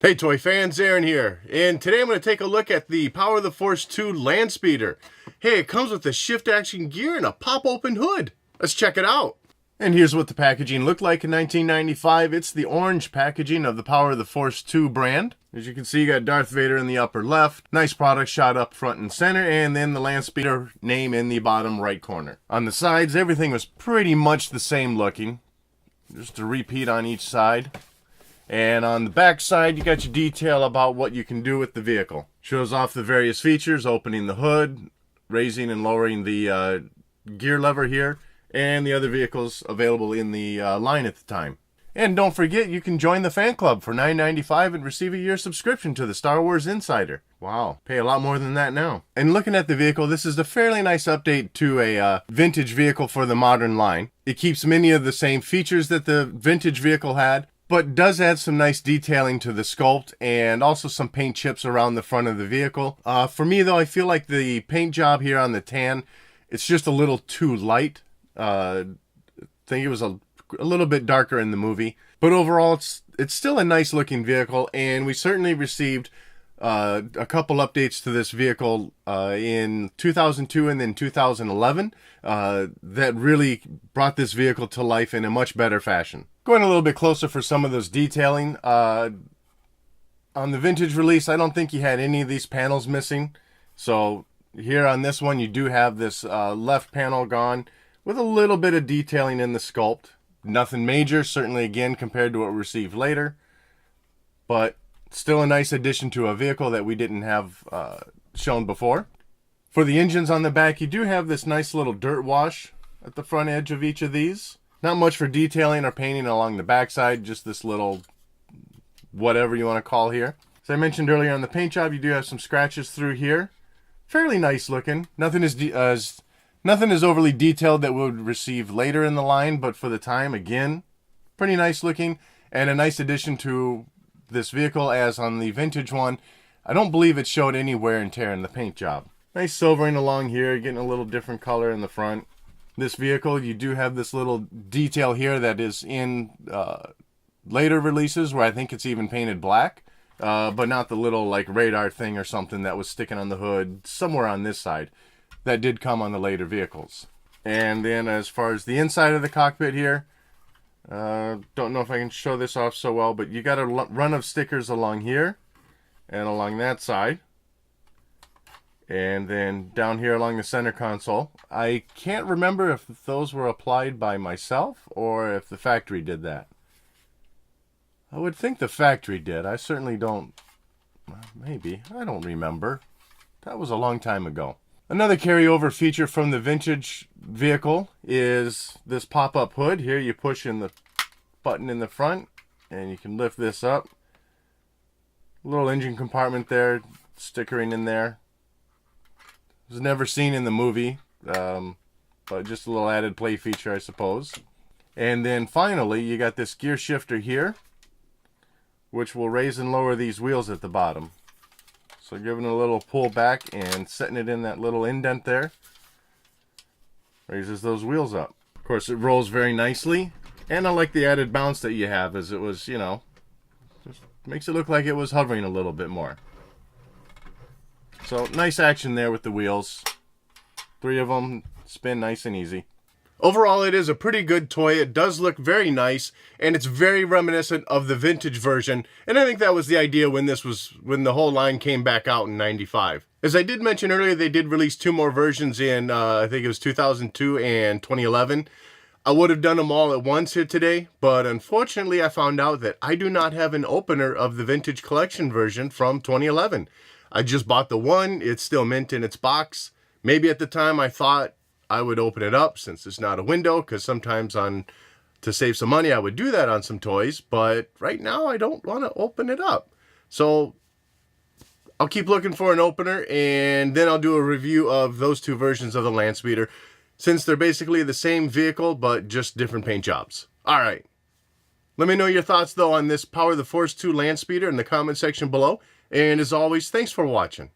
Hey toy fans, Aaron here, and today I'm going to take a look at the POTF2 Landspeeder. Hey, it comes with a shift action gear and a pop open hood. Let's check it out. And here's what the packaging looked like in 1995. It's the orange packaging of the POTF2 brand. As you can see, you got Darth Vader in the upper left, nice product shot up front and center, and then the Landspeeder name in the bottom right corner. On the sides, everything was pretty much the same looking, just a repeat on each side. And on the back side, you got your detail about what you can do with the vehicle. Shows off the various features, opening the hood, raising and lowering the gear lever here, and the other vehicles available in the line at the time. And don't forget, you can join the fan club for $9.95 and receive a year subscription to the Star Wars Insider. Wow, pay a lot more than that now. And looking at the vehicle, this is a fairly nice update to a vintage vehicle for the modern line. It keeps many of the same features that the vintage vehicle had, but does add some nice detailing to the sculpt and also some paint chips around the front of the vehicle. For me though, I feel like the paint job here on the tan, it's just a little too light. I think it was a little bit darker in the movie, but overall it's still a nice looking vehicle, and we certainly received a couple updates to this vehicle in 2002 and then 2011 that really brought this vehicle to life in a much better fashion. Going a little bit closer for some of those detailing. On the vintage release, I don't think you had any of these panels missing. So here on this one, you do have this left panel gone with a little bit of detailing in the sculpt. Nothing major, certainly again compared to what we received later. But still a nice addition to a vehicle that we didn't have shown before. For the engines on the back, you do have this nice little dirt wash at the front edge of each of these. Not much for detailing or painting along the backside, just this little whatever you want to call here. As I mentioned earlier on the paint job, you do have some scratches through here. Fairly nice looking. Nothing is overly detailed that we would receive later in the line, but for the time, again, pretty nice looking and a nice addition to this vehicle. As on the vintage one, I don't believe it showed any wear and tear in the paint job. Nice silvering along here, getting a little different color in the front. This vehicle, you do have this little detail here that is in later releases where I think it's even painted black, but not the little like radar thing or something that was sticking on the hood somewhere on this side. That did come on the later vehicles. And then as far as the inside of the cockpit here, don't know if I can show this off so well, but you got a run of stickers along here and along that side. And then down here along the center console. I can't remember if those were applied by myself or if the factory did that. I would think the factory did. I certainly don't. Maybe. I don't remember. That was a long time ago. Another carryover feature from the vintage vehicle is this pop-up hood. Here you push in the button in the front and you can lift this up. Little engine compartment there, stickering in there. It was never seen in the movie, but just a little added play feature, I suppose. And then finally, you got this gear shifter here, which will raise and lower these wheels at the bottom. So giving it a little pull back and setting it in that little indent there, raises those wheels up. Of course, it rolls very nicely, and I like the added bounce that you have, as it was, you know, just makes it look like it was hovering a little bit more. So nice action there with the wheels. 3 of them spin nice and easy. Overall, it is a pretty good toy. It does look very nice, and it's very reminiscent of the vintage version. And I think that was the idea when the whole line came back out in '95. As I did mention earlier, they did release 2 more versions in I think it was 2002 and 2011. I would have done them all at once here today, but unfortunately, I found out that I do not have an opener of the vintage collection version from 2011. I just bought the one. It's still mint in its box. Maybe at the time I thought I would open it up since it's not a window, because sometimes to save some money I would do that on some toys, but right now I don't want to open it up. So I'll keep looking for an opener, and then I'll do a review of those 2 versions of the Landspeeder, since they're basically the same vehicle but just different paint jobs. Alright, let me know your thoughts though on this POTF2 Landspeeder in the comment section below. And as always, thanks for watching.